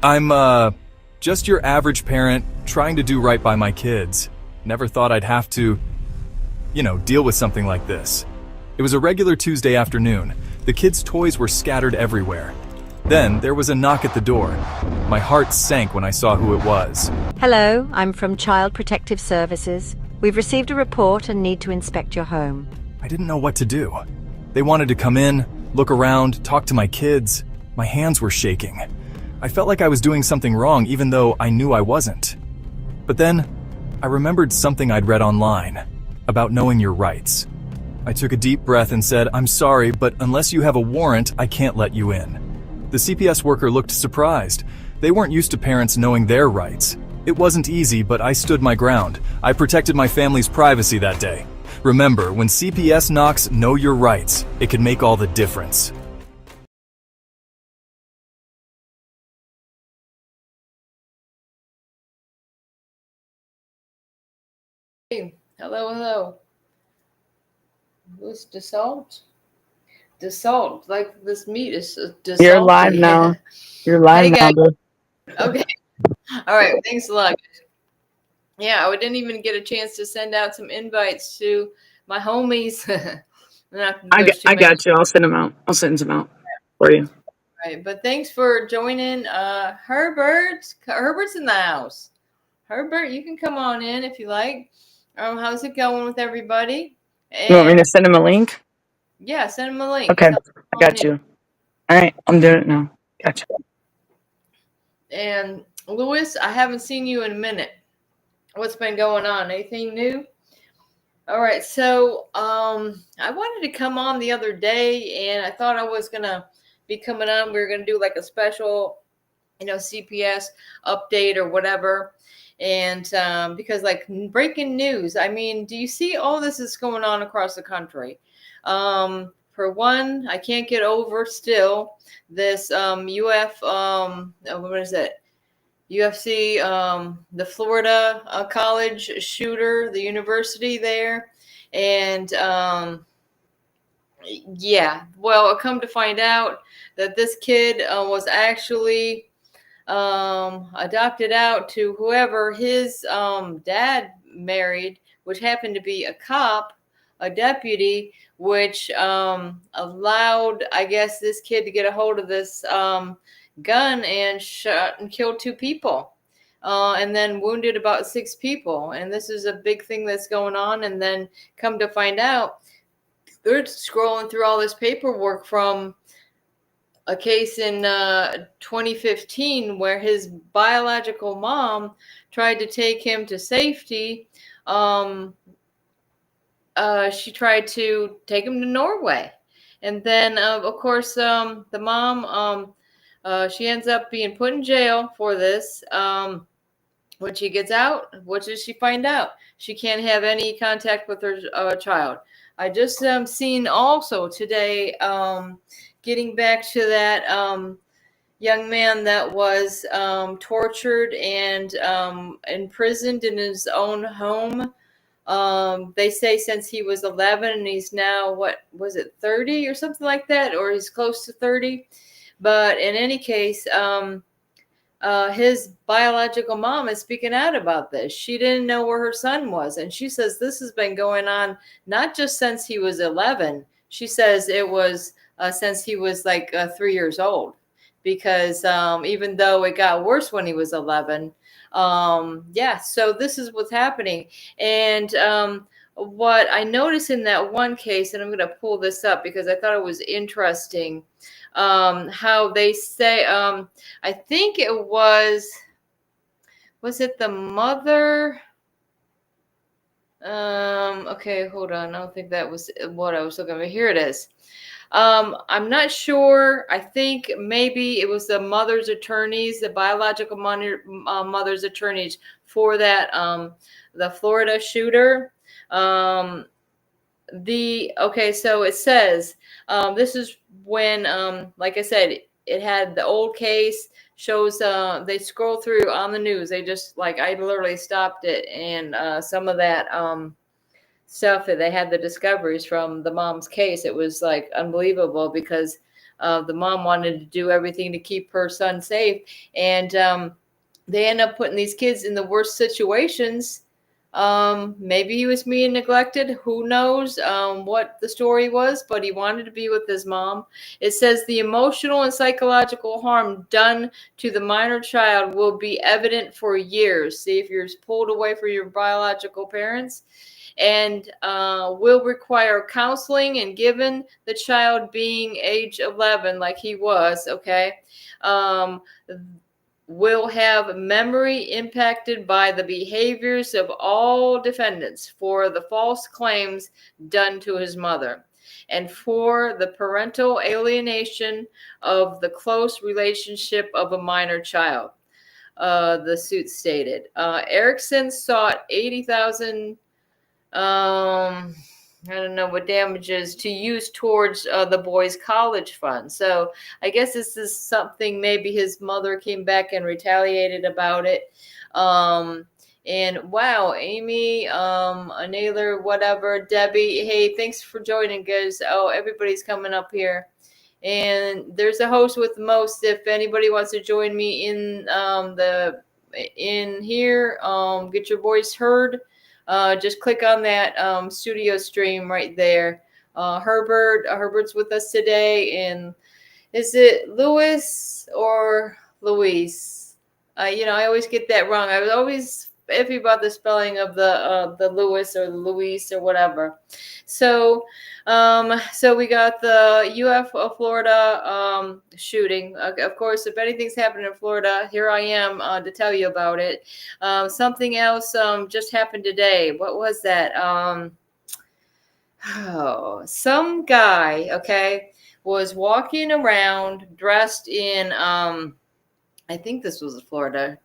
I'm just your average parent trying to do right by my kids. Never thought I'd have to, deal with something like this. It was a regular Tuesday afternoon. The kids' toys were scattered everywhere. Then there was a knock at the door. My heart sank when I saw who it was. Hello, I'm from Child Protective Services. We've received a report and need to inspect your home. I didn't know what to do. They wanted to come in, look around, talk to my kids. My hands were shaking. I felt like I was doing something wrong even though I knew I wasn't. But then, I remembered something I'd read online about knowing your rights. I took a deep breath and said, "I'm sorry, but unless you have a warrant, I can't let you in." The CPS worker looked surprised. They weren't used to parents knowing their rights. It wasn't easy, but I stood my ground. I protected my family's privacy that day. Remember, when CPS knocks, know your rights. It can make all the difference. Hey, hello. Who's Dassault? Dassault, like this meat is Dassault. You're live now. You're live Hey, now, guys. bro. Okay. All right. Thanks a lot. Yeah, I didn't even get a chance to send out some invites to my homies. I got you. I'll send them out. I'll send them out for you. Right, but thanks for joining. Herbert's in the house. Herbert, you can come on in if you like. How's it going with everybody? You want me to send him a link? Yeah, send him a link. Okay, I got you. All right, I'm doing it now. Gotcha. And Louis, I haven't seen you in a minute. What's been going on? Anything new? All right, so I wanted to come on the other day, and I thought I was gonna be coming on. We were gonna do like a special, CPS update or whatever. And because like breaking news, I mean, do you see all this is going on across the country? For one, I can't get over still this what is it? UFC, the Florida college shooter, the university there. And yeah, well, I come to find out that this kid was actually adopted out to whoever his dad married, which happened to be a cop, a deputy, which allowed, I guess, this kid to get a hold of this gun and shot and killed 2 people. And then wounded about 6 people. And this is a big thing that's going on. And then come to find out, they're scrolling through all this paperwork from a case in 2015 where his biological mom tried to take him to safety. She tried to take him to Norway. And then, of course, the mom, she ends up being put in jail for this. When she gets out, what does she find out? She can't have any contact with her child. I just seen also today, getting back to that young man that was tortured and imprisoned in his own home. They say since he was 11 and he's now, what was it, 30 or something like that, or he's close to 30. But in any case, his biological mom is speaking out about this. She didn't know where her son was. And she says this has been going on not just since he was 11. She says it was since he was like 3 years old. Because even though it got worse when he was 11, so this is what's happening. And what I noticed in that one case, and I'm going to pull this up because I thought it was interesting, how they say, I think it was it the mother? Okay, hold on. I don't think that was what I was looking for. Here it is. I'm not sure. I think maybe it was the mother's attorneys, the biological mother's attorneys for that, the Florida shooter. So it says, this is when, like I said, it had the old case shows, they scroll through on the news. They just I literally stopped it. And, some of that, stuff that they had the discoveries from the mom's case. It was like unbelievable because The mom wanted to do everything to keep her son safe, and they end up putting these kids in the worst situations. Maybe he was being neglected. Who knows what the story was, but he wanted to be with his mom. It says the emotional and psychological harm done to the minor child will be evident for years. See, if you're pulled away from your biological parents, and will require counseling, and given the child being age 11 like he was, okay, will have memory impacted by the behaviors of all defendants for the false claims done to his mother and for the parental alienation of the close relationship of a minor child. The suit stated. Erickson sought 80,000 I don't know what damages to use towards the boy's college fund. So I guess this is something maybe his mother came back and retaliated about it. And wow, Amy, Naylor, whatever, Debbie, hey, thanks for joining, guys. Oh, everybody's coming up here. And there's a host with the most. If anybody wants to join me in here, get your voice heard. Just click on that studio stream right there. Herbert's with us today, and is it Louis or Louise? I always get that wrong. I was always iffy about the spelling of the Louis or the Louise or whatever. So we got the UF Florida shooting. Of course, if anything's happening in Florida, here I am to tell you about it. Something else just happened today. What was that? Some guy, okay, was walking around dressed in I think this was Florida.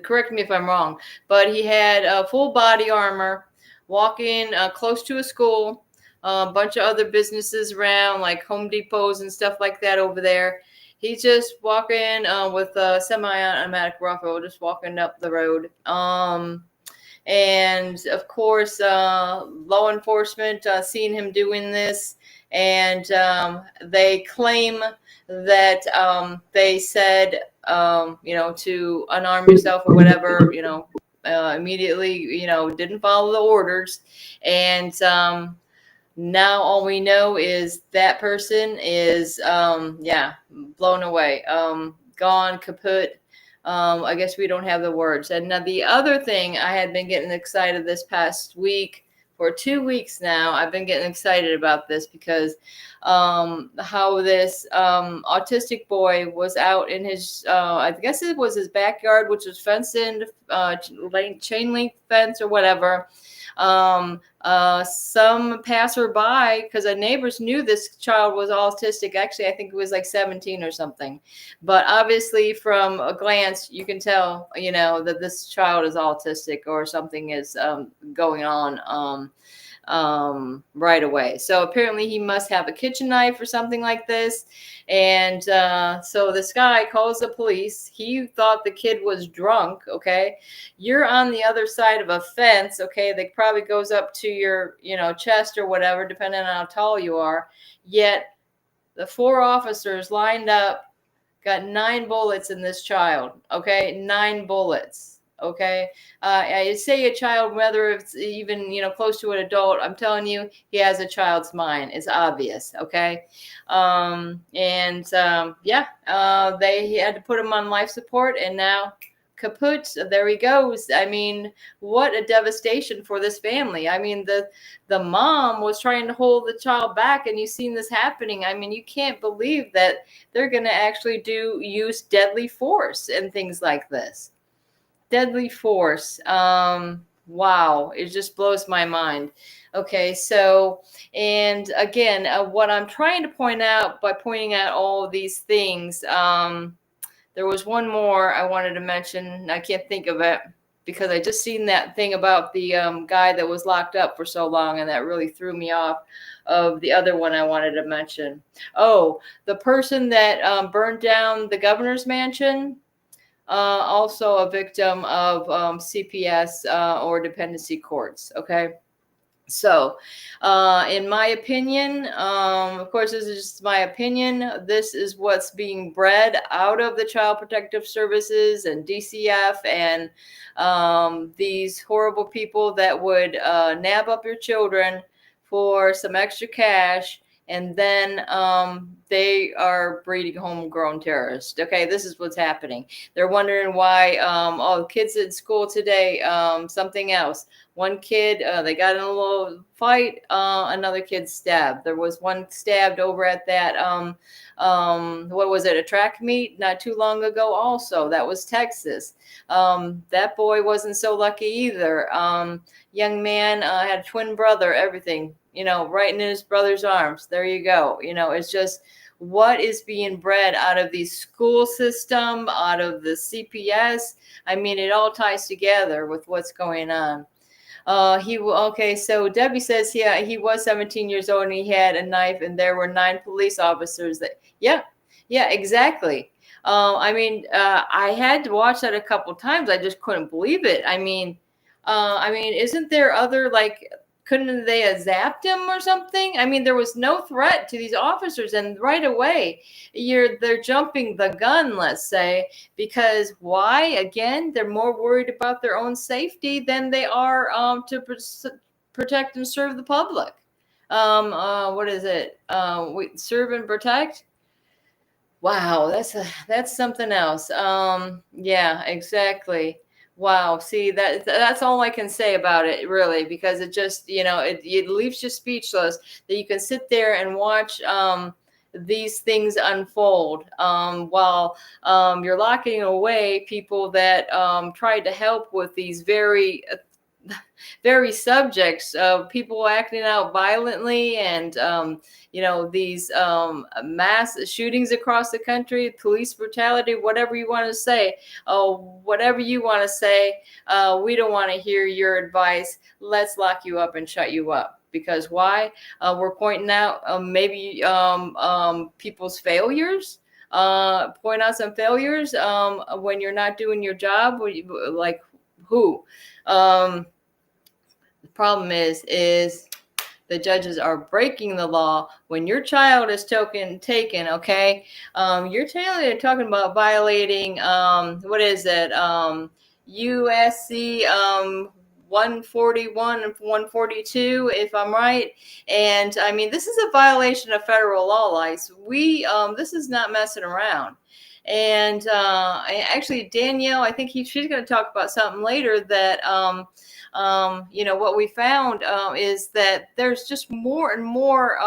Correct me if I'm wrong, but he had full body armor, walking close to a school, a bunch of other businesses around, like Home Depots and stuff like that over there. He's just walking with a semi-automatic rifle, just walking up the road. And of course, law enforcement seen him doing this, and they claim that they said, to unarm yourself or whatever, immediately, didn't follow the orders. And now all we know is that person is, blown away, gone, kaput. I guess we don't have the words. And now the other thing, I had been getting excited this past week. For 2 weeks now, I've been getting excited about this because how this autistic boy was out in his, I guess it was his backyard, which was fenced in, chain link fence or whatever. Some passerby, because the neighbors knew this child was autistic. Actually, I think it was like 17 or something. But obviously, from a glance, you can tell, that this child is autistic or something is going on right away. So apparently, he must have a kitchen knife or something like this. And so this guy calls the police. He thought the kid was drunk. Okay, you're on the other side of a fence. Okay, that probably goes up to your, chest or whatever, depending on how tall you are. Yet the 4 officers lined up, got 9 bullets in this child. Okay, 9 bullets. Okay, I say a child, whether it's even close to an adult, I'm telling you, he has a child's mind. It's obvious. Okay, they had to put him on life support, and now kaput, there he goes. I mean, what a devastation for this family. I mean, the mom was trying to hold the child back, and you've seen this happening. I mean, you can't believe that they're going to actually use deadly force and things like this. Deadly force. Wow, it just blows my mind. Okay, so, and again, what I'm trying to point out by pointing out all of these things, there was one more I wanted to mention. I can't think of it because I just seen that thing about the guy that was locked up for so long, and that really threw me off of the other one I wanted to mention. Oh, the person that burned down the governor's mansion. Also a victim of CPS or dependency courts. Okay. So, in my opinion, of course, this is just my opinion. This is what's being bred out of the Child Protective Services and DCF and these horrible people that would nab up your children for some extra cash. And then they are breeding homegrown terrorists. Okay, this is what's happening. They're wondering why, kids at school today, something else. One kid, they got in a little fight. Another kid stabbed. There was one stabbed over at that, what was it, a track meet not too long ago also. That was Texas. That boy wasn't so lucky either. Young man had a twin brother, everything, right in his brother's arms. There you go. It's just what is being bred out of the school system, out of the CPS. I mean, it all ties together with what's going on. So Debbie says, yeah, he was 17 years old and he had a knife and there were 9 police officers yeah, exactly. I had to watch that a couple times. I just couldn't believe it. Isn't there other, couldn't they have zapped him or something? There was no threat to these officers, and right away they're jumping the gun, let's say, because why? Again, they're more worried about their own safety than they are to protect and serve the public. What is it? Serve and protect. Wow, that's something else. Yeah, exactly. Wow. See, that's all I can say about it, really, because it just, it leaves you speechless that you can sit there and watch these things unfold while you're locking away people that tried to help with these very subjects of people acting out violently and these mass shootings across the country, police brutality, whatever you want to say. We don't want to hear your advice. Let's lock you up and shut you up. Because why? We're pointing out maybe people's failures. Point out some failures when you're not doing your job. Like who? The problem is the judges are breaking the law when your child is taken. Okay, you're talking about violating what is it? USC 141 and 142, if I'm right. And this is a violation of federal law. This is not messing around. And actually, Danielle, I think she's going to talk about something later that, what we found is that there's just more and more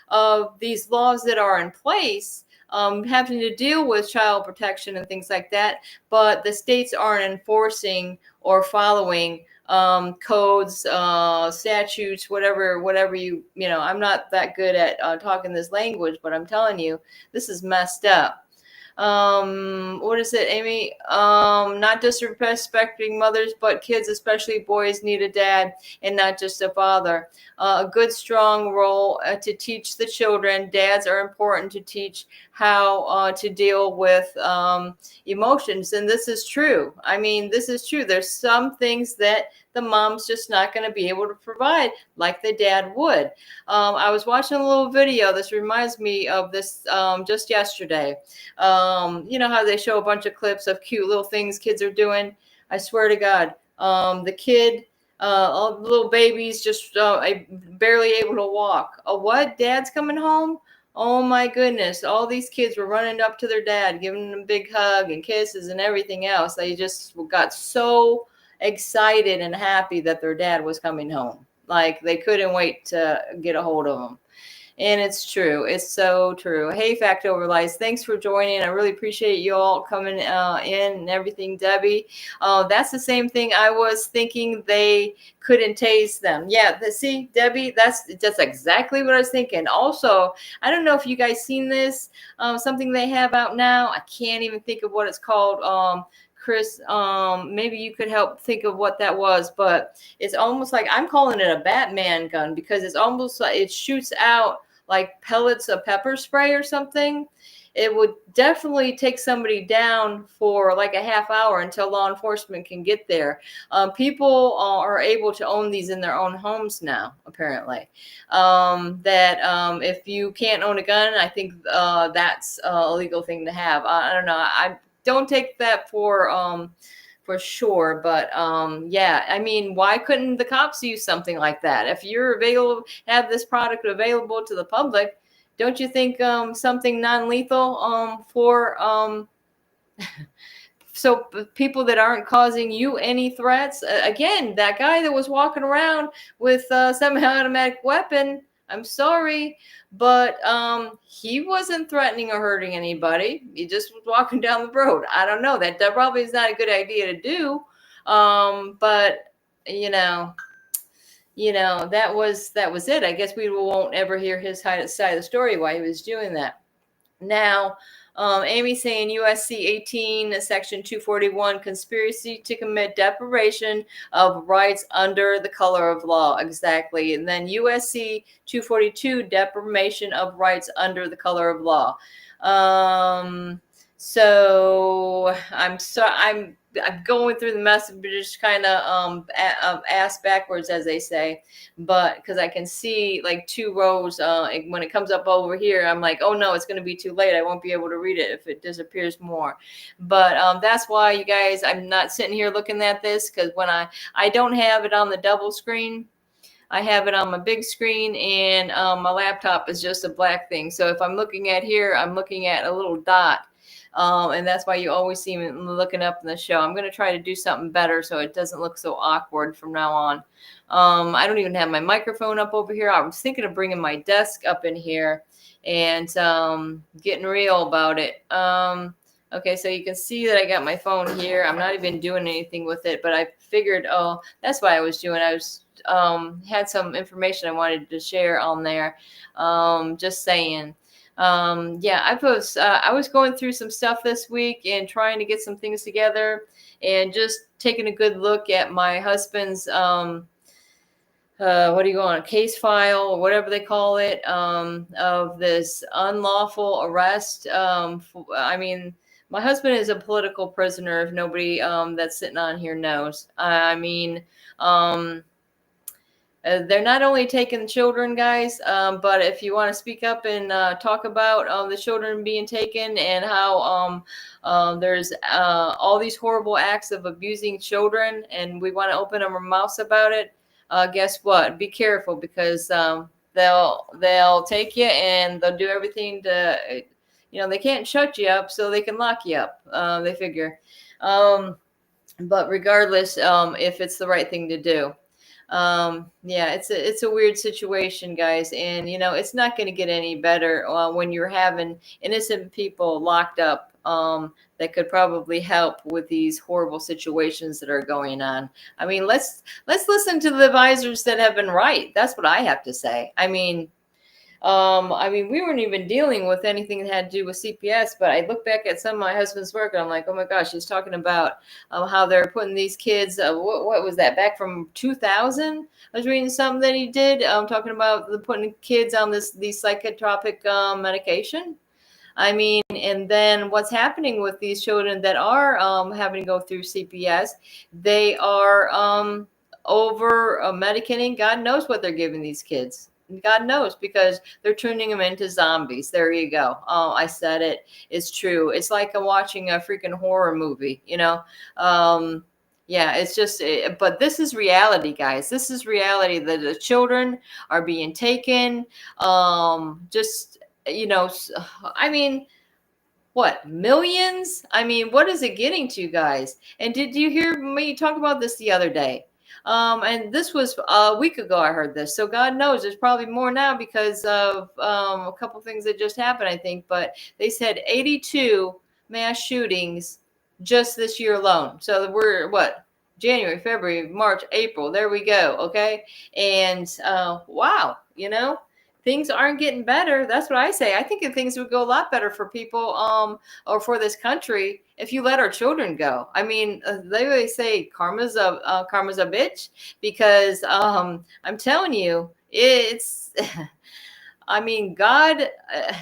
of these laws that are in place having to deal with child protection and things like that. But the states aren't enforcing or following codes, statutes, whatever I'm not that good at talking this language, but I'm telling you, this is messed up. What is it, Amy? Not disrespecting mothers, but kids, especially boys, need a dad and not just a father. A good, strong role to teach the children. Dads are important to teach how to deal with emotions. And this is true. This is true. There's some things that the mom's just not going to be able to provide like the dad would. I was watching a little video. This reminds me of this just yesterday. How they show a bunch of clips of cute little things kids are doing. I swear to God, the kid, all the little babies just barely able to walk. What? Dad's coming home? Oh my goodness. All these kids were running up to their dad, giving them a big hug and kisses and everything else. They just got so excited and happy that their dad was coming home. Like they couldn't wait to get a hold of him. And it's true. It's so true. Hey, Fact Over Lies, thanks for joining. I really appreciate you all coming in and everything, Debbie. That's the same thing I was thinking. They couldn't tase them. Yeah, see, Debbie, that's exactly what I was thinking. Also, I don't know if you guys seen this, something they have out now. I can't even think of what it's called. Chris, maybe you could help think of what that was, but it's almost like I'm calling it a Batman gun because it's almost like it shoots out like pellets of pepper spray or something. it would definitely take somebody down for like a half hour until law enforcement can get there. People are able to own these in their own homes now, apparently. If you can't own a gun, I think that's a legal thing to have. I don't know. I don't take that for sure. But yeah, I mean, why couldn't the cops use something like that? If you're available, have this product available to the public, don't you think something non-lethal for so people that aren't causing you any threats? Again, that guy that was walking around with semi-automatic weapon, I'm sorry, but he wasn't threatening or hurting anybody. He just was walking down the road. I don't know. That probably is not a good idea to do. But that was it. I guess we won't ever hear his side of the story why he was doing that. Now, Amy's saying USC 18, Section 241, conspiracy to commit deprivation of rights under the color of law. Exactly. And then USC 242, deprivation of rights under the color of law. So I'm going through the message, just kind of ass backwards, as they say, but because I can see like two rows. When it comes up over here, I'm like, oh no, it's going to be too late. I won't be able to read it if it disappears more. But that's why, you guys, I'm not sitting here looking at this, because when I don't have it on the double screen. I have it on my big screen, and my laptop is just a black thing. So if I'm looking at here, I'm looking at a little dot. And that's why you always see me looking up in the show. I'm going to try to do something better so it doesn't look so awkward from now on. I don't even have my microphone up over here. I was thinking of bringing my desk up in here and getting real about it. Okay, so you can see that I got my phone here. I'm not even doing anything with it, but I figured, oh, that's why I was doing. I was had some information I wanted to share on there. Just saying. Yeah, I was going through some stuff this week and trying to get some things together, and just taking a good look at my husband's what do you go on, a case file or whatever they call it, of this unlawful arrest. I mean, my husband is a political prisoner, if nobody that's sitting on here knows. I mean, they're not only taking children, guys, but if you want to speak up and talk about the children being taken, and how there's all these horrible acts of abusing children, and we want to open our mouths about it, guess what? Be careful, because they'll take you, and they'll do everything to, they can't shut you up, so they can lock you up. They figure. But regardless, if it's the right thing to do. Yeah, it's a weird situation, guys, and it's not going to get any better when you're having innocent people locked up that could probably help with these horrible situations that are going on. I mean, let's listen to the advisors that have been right. That's what I have to say. I mean, we weren't even dealing with anything that had to do with CPS, but I look back at some of my husband's work, and I'm like, oh my gosh, he's talking about how they're putting these kids, what was that, back from 2000? I was reading something that he did, talking about putting kids on these psychotropic medication. I mean, and then what's happening with these children that are having to go through CPS, they are over medicating. God knows what they're giving these kids. God knows, because they're turning them into zombies. There you go. Oh, I said it. It's true. It's like I'm watching a freaking horror movie, Yeah, it's just, but this is reality, guys. This is reality, that the children are being taken. I mean, what, millions? I mean, what is it getting to, guys? And did you hear me talk about this the other day? And this was a week ago I heard this. So God knows there's probably more now, because of a couple things that just happened, I think. But they said 82 mass shootings just this year alone. So we're January, February, March, April. There we go. Okay. And wow, things aren't getting better. That's what I say. I think things would go a lot better for people or for this country if you let our children go. I mean, they always say karma's a bitch, because I'm telling you, it's I mean, God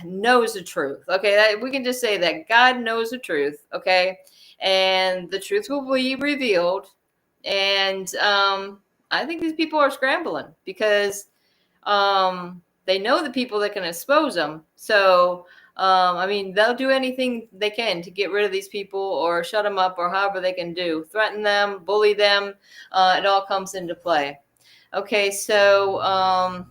knows the truth. Okay, we can just say that God knows the truth. Okay, and the truth will be revealed. And I think these people are scrambling because they know the people that can expose them. So I mean, they'll do anything they can to get rid of these people or shut them up or however they can do. Threaten them, bully them. It all comes into play. Okay, so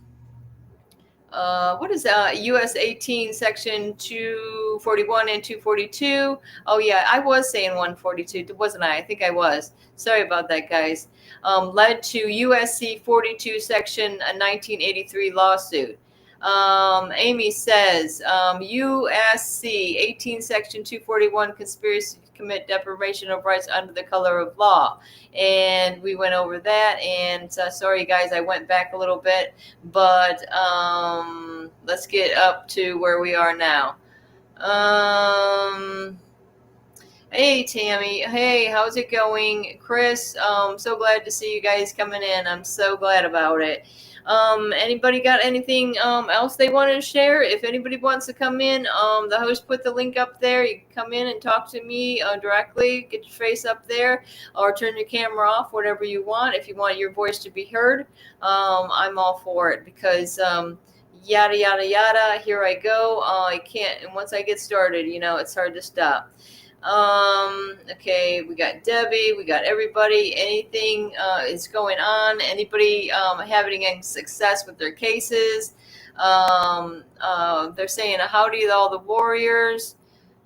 what is US 18 section 241 and 242? Oh yeah, I was saying 142, wasn't I? I think I was. Sorry about that, guys. Led to USC 42 section 1983 lawsuit. Amy says USC 18 section 241 conspiracy to commit deprivation of rights under the color of law. And we went over that, and sorry guys, I went back a little bit, but let's get up to where we are now. Hey Tammy, hey, how's it going? Chris, so glad to see you guys coming in. I'm so glad about it. Anybody got anything else they wanted to share? If anybody wants to come in, the host put the link up there. You can come in and talk to me directly. Get your face up there, or turn your camera off, whatever you want. If you want your voice to be heard, I'm all for it, because yada yada yada. Here I go. I can't. And once I get started, it's hard to stop. Okay, we got Debbie, we got everybody. Anything is going on? Anybody having any success with their cases? They're saying howdy to all the warriors.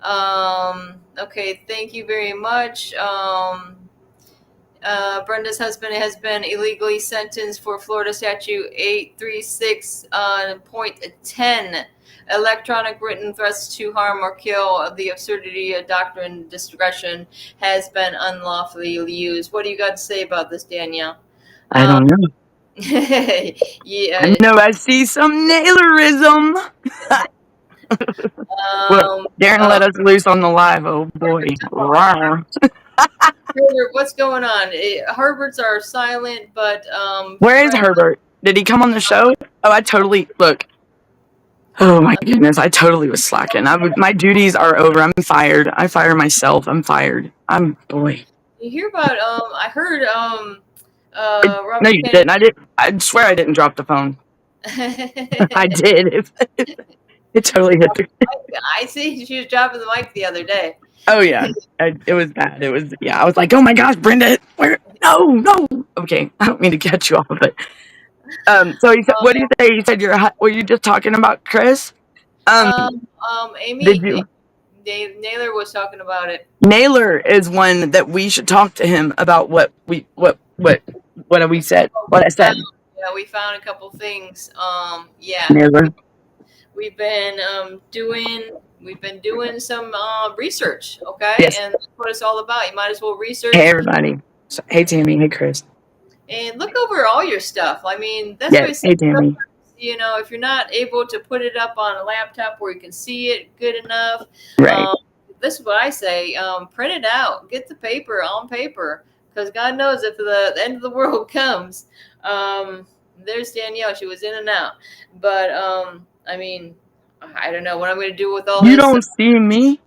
Okay, thank you very much. Brenda's husband has been illegally sentenced for Florida Statute 836.10. Electronic written threats to harm or kill. The absurdity of doctrine discretion has been unlawfully used. What do you got to say about this, Danielle? I don't know. Yeah. I know I see some Nailerism. Well, Darren let us loose on the live. Oh boy. Herbert, what's going on? Herberts are silent, but where is Herbert? Did he come on the show? Oh, I totally look. Oh my goodness, I totally was slacking. My duties are over. I'm fired. I fire myself. I'm fired. Boy. You hear about I heard no, you didn't. I swear I didn't drop the phone. I did. It totally hit me. I see she was dropping the mic the other day. Oh yeah. It was bad. It was, yeah. I was like, oh my gosh, Brenda, where? No. Okay, I don't mean to catch you off of it. So you said, what do you say? You said were you just talking about Chris? Amy, did you? Naylor was talking about it. Naylor is one that we should talk to him about what we said. What I said. Yeah, we found a couple things. Yeah. Naylor. We've been doing some research, okay? Yes. And that's what it's all about. You might as well research. Hey everybody. Hey Tammy. Hey Chris. And look over all your stuff. I mean, that's what I say. Hey Tammy. If you're not able to put it up on a laptop where you can see it good enough, right. This is what I say: print it out, get the paper on paper, because God knows if the end of the world comes. There's Danielle; she was in and out, but I mean, I don't know what I'm going to do with all this. You don't see me.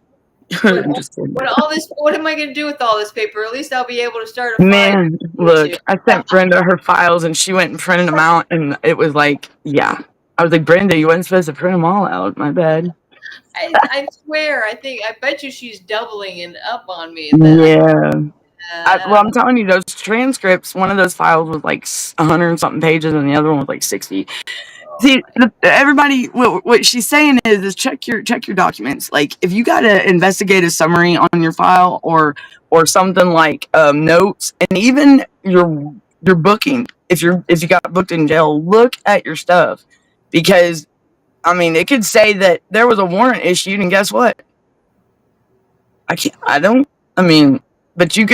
What am I going to do with all this paper? At least I'll be able to start a Man, look, I sent Brenda her files and she went and printed them out, and it was like, yeah. I was like, Brenda, you weren't supposed to print them all out. My bad. I swear, I bet you she's doubling it up on me. Yeah. Well, I'm telling you, those transcripts, one of those files was like 100 and something pages and the other one was like 60. See, everybody, what she's saying is check your documents. Like, if you got to investigate a summary on your file or something like notes, and even your booking, if you got booked in jail, look at your stuff, because I mean, it could say that there was a warrant issued, and guess what? But you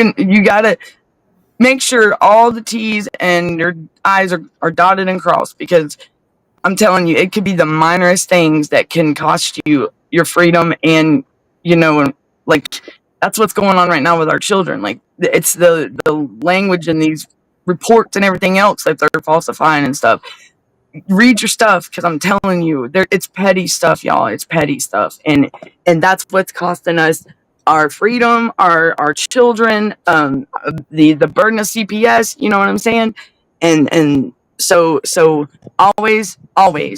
gotta make sure all the T's and your I's are dotted and crossed, because I'm telling you, it could be the minorest things that can cost you your freedom. And, like, that's what's going on right now with our children. Like, it's the language and these reports and everything else that they're falsifying and stuff. read your stuff, because I'm telling you, it's petty stuff, y'all. It's petty stuff, and that's what's costing us our freedom, our children, the burden of CPS. You know what I'm saying? And so always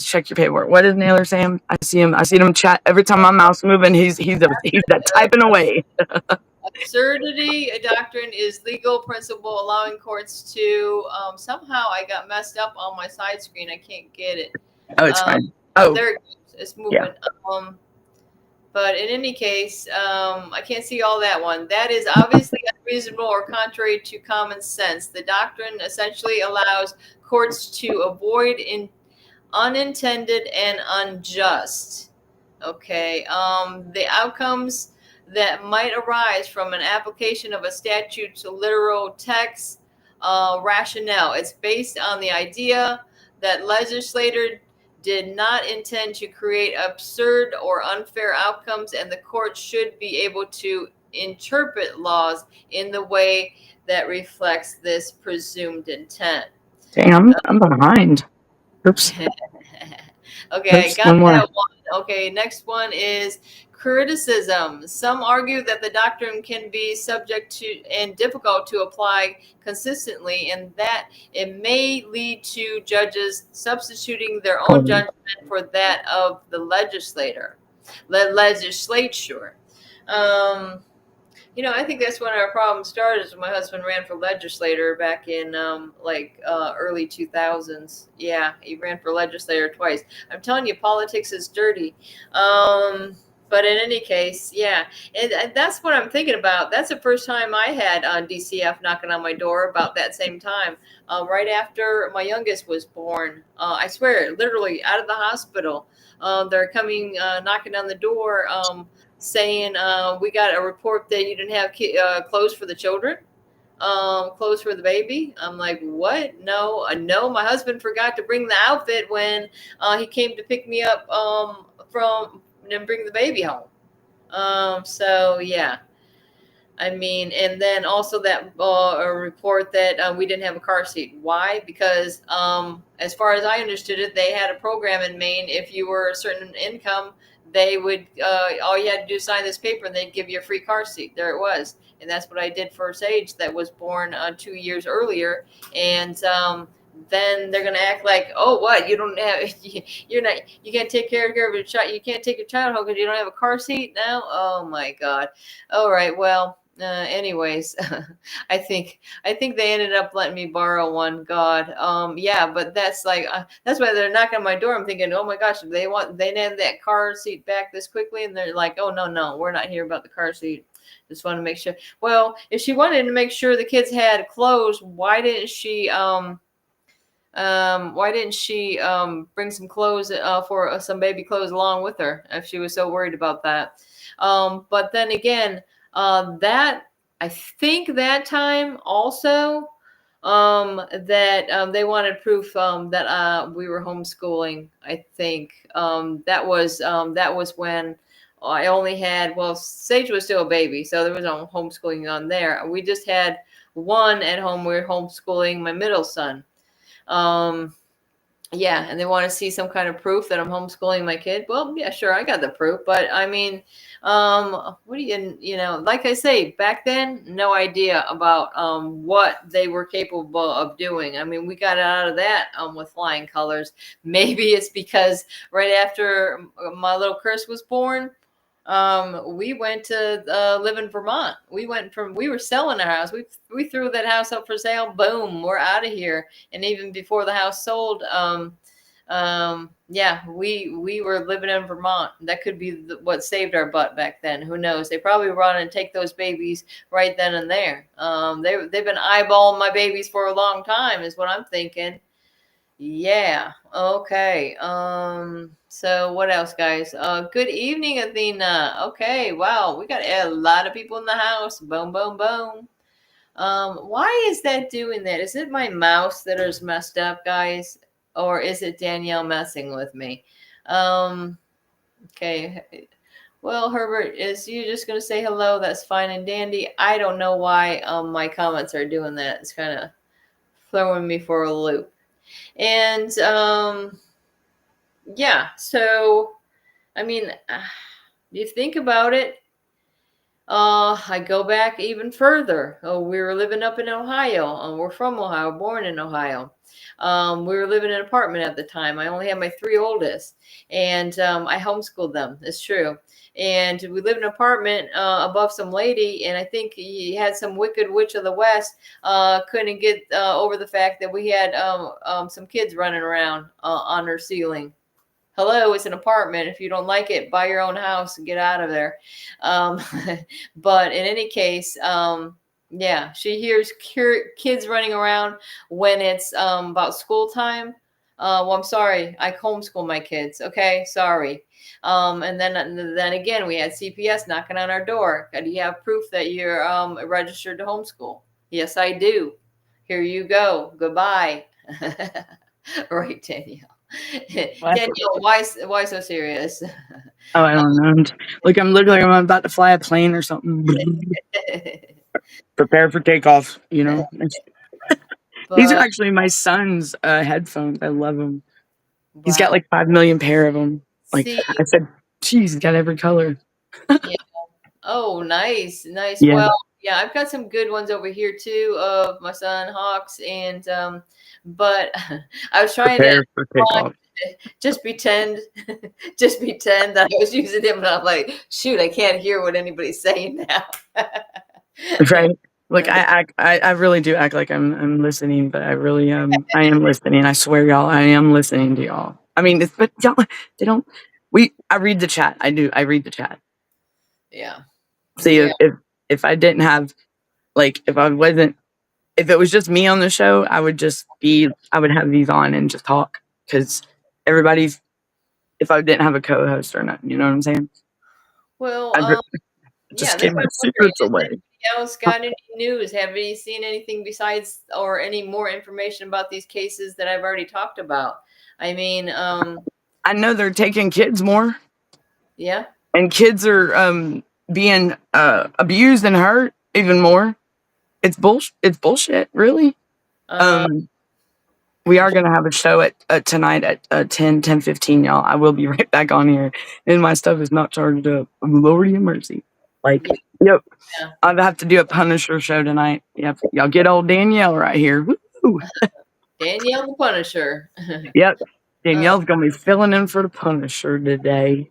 check your paperwork. What is Naylor saying? I see him chat every time my mouse moving. He's typing away. Absurdity doctrine is legal principle allowing courts to somehow I got messed up on my side screen. I can't get it. Oh, it's fine. Oh, there it goes. It's moving. Yeah. But in any case, I can't see all that one. That is obviously unreasonable or contrary to common sense. The doctrine essentially allows courts to avoid unintended and unjust. Okay. The outcomes that might arise from an application of a statute to literal text rationale. It's based on the idea that legislators did not intend to create absurd or unfair outcomes, and the court should be able to interpret laws in the way that reflects this presumed intent. Dang, I'm behind. Oops. Okay, oops, got that one. Okay, next one is criticism. Some argue that the doctrine can be subject to and difficult to apply consistently, and that it may lead to judges substituting their own judgment for that of the legislature. I think that's when our problem started. When my husband ran for legislator back in early 2000s. Yeah, he ran for legislator twice. I'm telling you, politics is dirty. But in any case, yeah, and that's what I'm thinking about. That's the first time I had DCF knocking on my door about that same time, right after my youngest was born. I swear, literally out of the hospital. They're coming, knocking on the door, saying, we got a report that you didn't have clothes for the children, clothes for the baby. I'm like, what? No, my husband forgot to bring the outfit when he came to pick me up and bring the baby home. So yeah, I mean, and then also that a report that we didn't have a car seat. Why? Because as far as I understood it, they had a program in Maine. If you were a certain income, they would all you had to do is sign this paper and they'd give you a free car seat. There it was. And that's what I did for Sage, that was born 2 years earlier. And then they're going to act like, oh, what? You don't have, you can't take care of your child. You can't take your child home because you don't have a car seat now. Oh my God. All right. Well, anyways, I think they ended up letting me borrow one. God. Yeah, but that's like, that's why they're knocking on my door. I'm thinking, oh my gosh, they have that car seat back this quickly. And they're like, oh, no, we're not here about the car seat. Just want to make sure. Well, if she wanted to make sure the kids had clothes, why didn't she bring some clothes for some baby clothes along with her if she was so worried about that? But then again, that I think that time also that they wanted proof that we were homeschooling. I think that was when I only had, well, Sage was still a baby, so there was no homeschooling on there. We just had one at home. We were homeschooling my middle son. Yeah, and they want to see some kind of proof that I'm homeschooling my kid. Well, yeah, sure, I got the proof, but I mean, what do you like I say, back then, no idea about what they were capable of doing. I mean, we got out of that with flying colors. Maybe it's because right after my little Chris was born, we went to live in Vermont. We were selling our house. We threw that house up for sale. Boom, we're out of here. And even before the house sold, yeah, we were living in Vermont. That could be what saved our butt back then. Who knows? They probably run and take those babies right then and there. They've been eyeballing my babies for a long time, is what I'm thinking. Yeah. Okay. So what else, guys? Good evening, Athena. Okay. Wow. We got a lot of people in the house. Boom, boom, boom. Why is that doing that? Is it my mouse that is messed up, guys? Or is it Danielle messing with me? Okay. Well, Herbert, is you just going to say hello? That's fine and dandy. I don't know why my comments are doing that. It's kind of throwing me for a loop. And yeah, so I mean, you think about it. I go back even further. Oh, we were living up in Ohio. We're from Ohio, born in Ohio. We were living in an apartment at the time. I only had my three oldest, and I homeschooled them. It's true. And we lived in an apartment above some lady, and I think he had some wicked witch of the West. Couldn't get over the fact that we had some kids running around on her ceiling. Hello, it's an apartment. If you don't like it, buy your own house and get out of there. Um, but in any case, yeah, she hears kids running around when it's about school time. Well, I'm sorry, I homeschool my kids. Okay, sorry. And then again, we had CPS knocking on our door. Do you have proof that you're registered to homeschool? Yes, I do. Here you go. Goodbye. Right, Danielle. What? Danielle, why so serious? Oh, I don't know. Like I'm looking like I'm about to fly a plane or something. Prepare for takeoff. You know. These are But actually my son's headphones. I love them. He's got wow, like 5 million pair of them. Like see, I said, geez, he's got every color. yeah. Oh, nice, nice. Yeah. Well, yeah, I've got some good ones over here too of my son Hawks, and but I was trying to Prepare for takeoff. just pretend, just pretend that I was using him, and I'm like, shoot, I can't hear what anybody's saying now. Right. Like I really do act like I'm listening, but I really I am listening. I swear, y'all, I am listening to y'all. I mean, but y'all, they don't. I read the chat. I do. I read the chat. Yeah, See, yeah. if I didn't have, like, if it was just me on the show, I would have these on and just talk, because everybody's, if I didn't have a co-host or not, you know what I'm saying? Well, I'd yeah, just that's give my what I'm wondering. secrets away. Else got any news? Have you seen anything besides or any more information about these cases that I've already talked about? I mean, I know they're taking kids more, yeah. and kids are being abused and hurt even more. It's bullshit. It's bullshit, really. Uh, We are going to have a show at tonight at 10:15, y'all. I will be right back on here, and my stuff is not charged up. Lord have mercy. Like, yeah, yep. yeah. I'll have to do a Punisher show tonight. Yep. Y'all get old Danielle right here. Woo. Danielle the Punisher. Yep. uh, Danielle's going to be filling in for the Punisher today.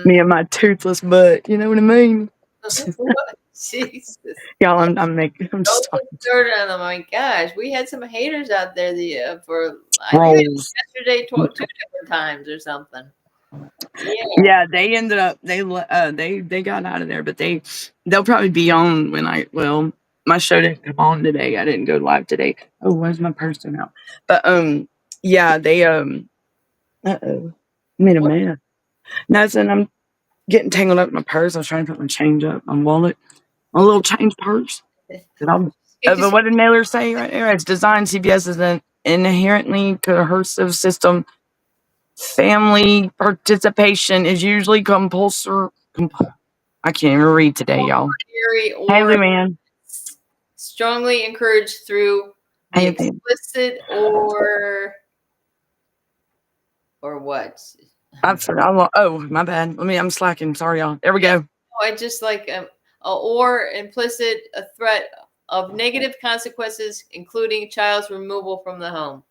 Me and my toothless butt. You know what I mean? what? Jesus. Y'all, I'm Don't just get talking started on them. My gosh, we had some haters out there for I think it was trolls. yesterday, two different times or something. Yeah. Yeah, they ended up they got out of there, but they'll probably be on my show didn't come on today. I didn't go live today. Oh, where's my purse now? But yeah, they uh-oh. Made a What? mess. Nothing, I'm getting tangled up in my purse. I was trying to put my change up, my wallet, my little change purse. But what did Naylor say right there? It's designed CPS is an inherently coercive system. Family participation is usually compulsory. I can't even read today, y'all. Hey, Or Luann. strongly encouraged through the Hey, explicit or what? Oh, my bad. I'm slacking. Sorry, y'all. There we go. Oh, I just like or implicit a threat of negative consequences, including child's removal from the home.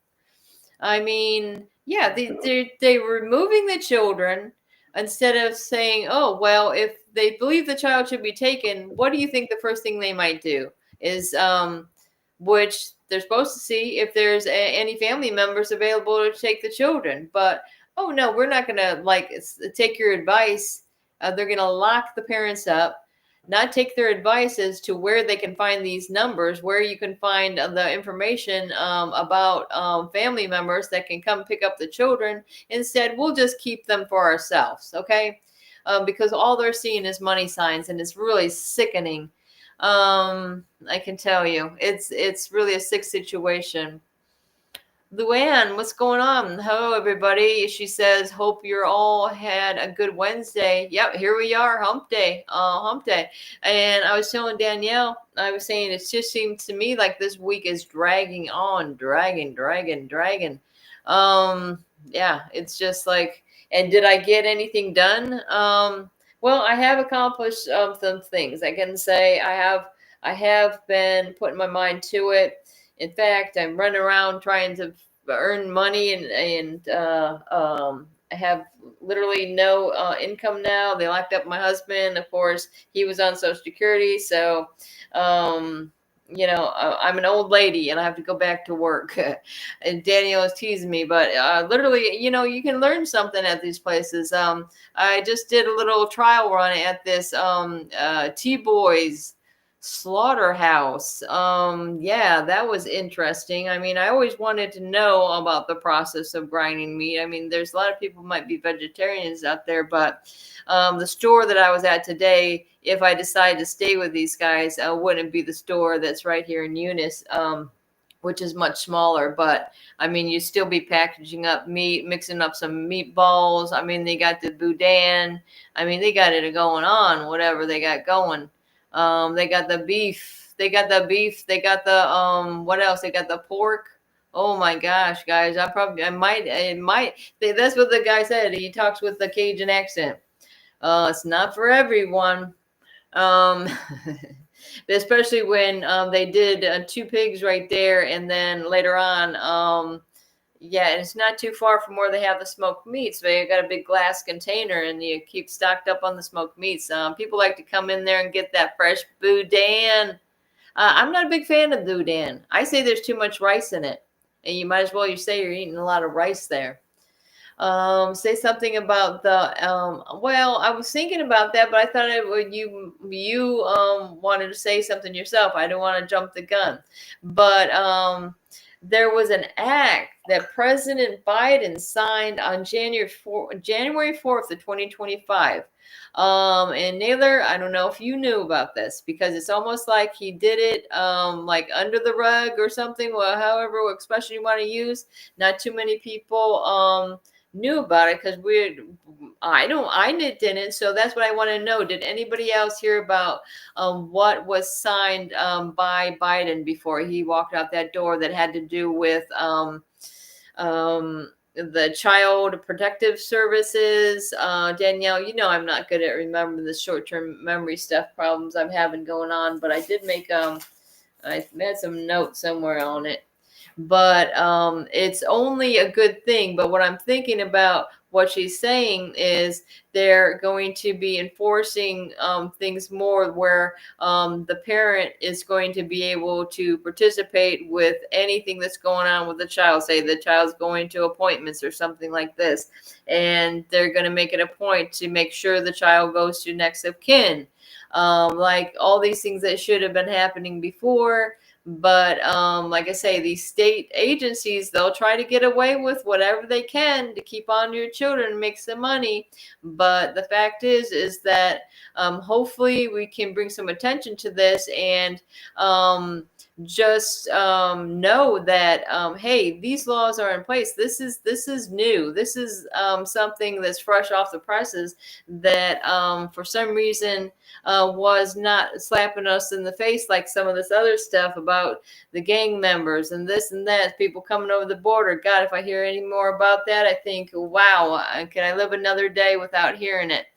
I mean, yeah, they're removing the children instead of saying, oh, well, if they believe the child should be taken, what do you think the first thing they might do is, which they're supposed to see if there's any family members available to take the children. But, oh, no, we're not going to take your advice. They're going to lock the parents up, not take their advice as to where they can find these numbers, where you can find the information about family members that can come pick up the children. Instead, we'll just keep them for ourselves, okay? Because all they're seeing is money signs, and it's really sickening. I can tell you, it's really a sick situation. Luann, what's going on? Hello, everybody. She says, hope you're all had a good Wednesday. Yep, here we are, hump day, hump day. And I was telling Danielle, I was saying, it just seems to me like this week is dragging on, dragging. Yeah, it's just like, and did I get anything done? Well, I have accomplished some things. I can say I have been putting my mind to it. In fact, I'm running around trying to earn money, and I have literally no income now. They locked up my husband. Of course, he was on Social Security, so I'm an old lady and I have to go back to work. And Danielle is teasing me, but literally, you can learn something at these places. I just did a little trial run at this T-Boys slaughterhouse. Yeah, that was interesting. I mean, I always wanted to know about the process of grinding meat. I mean, there's a lot of people might be vegetarians out there, but the store that I was at today, if I decide to stay with these guys, wouldn't be the store that's right here in Eunice, which is much smaller. But I mean, you still be packaging up meat, mixing up some meatballs. I mean, they got the boudin. I mean, they got it going on, whatever they got going. They got the beef. They got the beef. They got the what else? They got the pork. Oh my gosh, guys! It might. That's what the guy said. He talks with the Cajun accent. It's not for everyone. Um, especially when they did 2 pigs right there, and then later on, yeah, and it's not too far from where they have the smoked meats. They got a big glass container, and you keep stocked up on the smoked meats. People like to come in there and get that fresh boudin. I'm not a big fan of boudin. I say there's too much rice in it, and you might as well say you're eating a lot of rice there. Say something about the well, I was thinking about that, but I thought you wanted to say something yourself. I don't want to jump the gun, but there was an act that President Biden signed on January 4th of 2025. And Naylor, I don't know if you knew about this, because it's almost like he did it like under the rug or something. Well, however expression you want to use. Not too many people knew about it, because I didn't. So that's what I want to know. Did anybody else hear about what was signed by Biden before he walked out that door that had to do with the Child Protective Services? Danielle, I'm not good at remembering the short-term memory stuff problems I'm having going on, but I did make I had some notes somewhere on it. But it's only a good thing. But what I'm thinking about, what she's saying, is they're going to be enforcing things more, where the parent is going to be able to participate with anything that's going on with the child. Say the child's going to appointments or something like this, and they're going to make it a point to make sure the child goes to next of kin. Like all these things that should have been happening before. But like I say, these state agencies, they'll try to get away with whatever they can to keep on your children and make some money. But the fact is that hopefully we can bring some attention to this, and just know that hey, these laws are in place. This is new. This is something that's fresh off the presses, that for some reason was not slapping us in the face like some of this other stuff about the gang members and this and that, people coming over the border. God, if I hear any more about that, I think, wow, can I live another day without hearing it?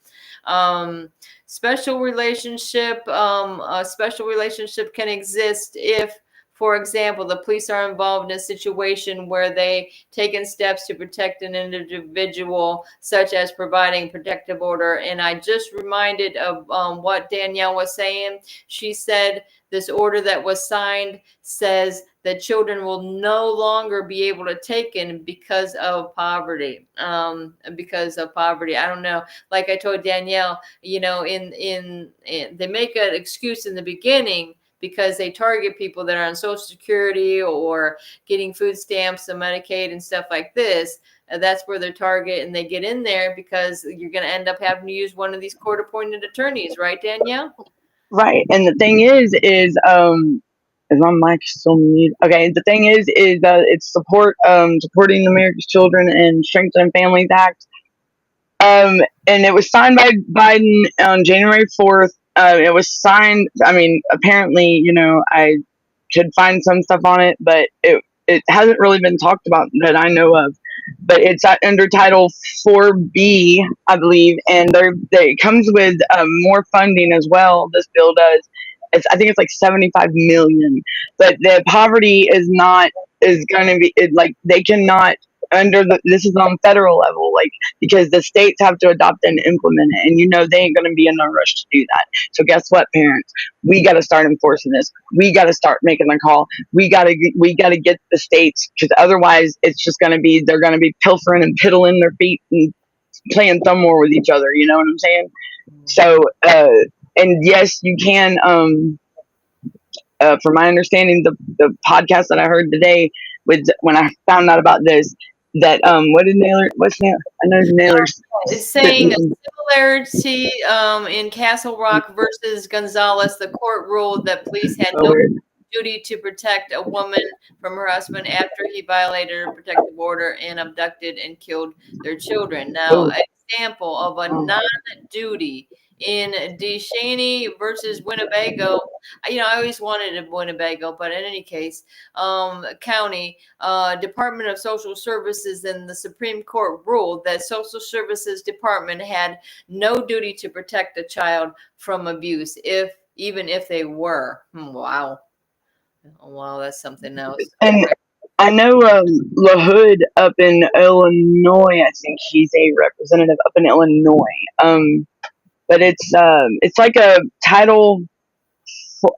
Special relationship can exist if, for example, the police are involved in a situation where they taken steps to protect an individual, such as providing protective order. And I just reminded of what Danielle was saying. She said this order that was signed says that children will no longer be able to take in because of poverty. I don't know. Like I told Danielle, they make an excuse in the beginning, because they target people that are on Social Security or getting food stamps and Medicaid and stuff like this. That's where they target, and they get in there because you're going to end up having to use one of these court-appointed attorneys, right, Danielle? Right. And the thing is Is my mic still muted? Okay. The thing is it's supporting America's Children and Strengthening Families Act. And it was signed by Biden on January 4th. It was signed. I mean, apparently, I could find some stuff on it, but it hasn't really been talked about that I know of. But it's under Title 4B, I believe, and it comes with more funding as well. This bill does. I think it's like 75 million. But the poverty is going to be like they cannot this is on federal level, like because the states have to adopt and implement it, and they ain't going to be in no rush to do that. So guess what, parents? We got to start enforcing this. We got to start making the call. We got to get the states, because otherwise it's just going to be they're going to be pilfering and piddling their feet and playing thumb war with each other. You know what I'm saying? So and yes, you can. From my understanding, the podcast that I heard today, when I found out about this, that what did Naylor? What's Naylor? I know Naylor's It's saying a similarity in Castle Rock versus Gonzalez. The court ruled that police had no duty to protect a woman from her husband after he violated a protective order and abducted and killed their children. Now, an example of a non-duty in DeShaney versus Winnebago. I always wanted a Winnebago, but in any case, county Department of Social Services and the Supreme Court ruled that Social Services Department had no duty to protect a child from abuse, even if they were. Wow. Oh, wow, that's something else. And I know LaHood up in Illinois. I think he's a representative up in Illinois. But it's like a title.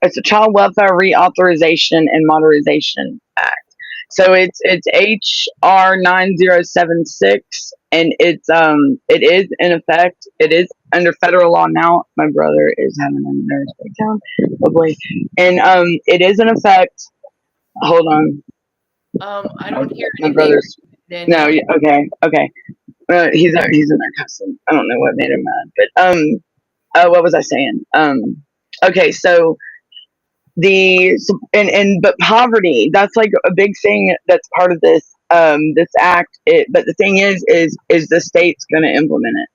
It's a Child Welfare Reauthorization and Modernization Act. So it's HR 9076, and it is in effect. It is under federal law now. My brother is having a nervous breakdown. Oh boy, and it is in effect. Hold on. I don't hear my anything. Brother's. No, okay. He's in there cussing. I don't know what made him mad, but what was I saying? Okay, so but poverty, that's like a big thing that's part of this this act. But the thing is the state's going to implement it?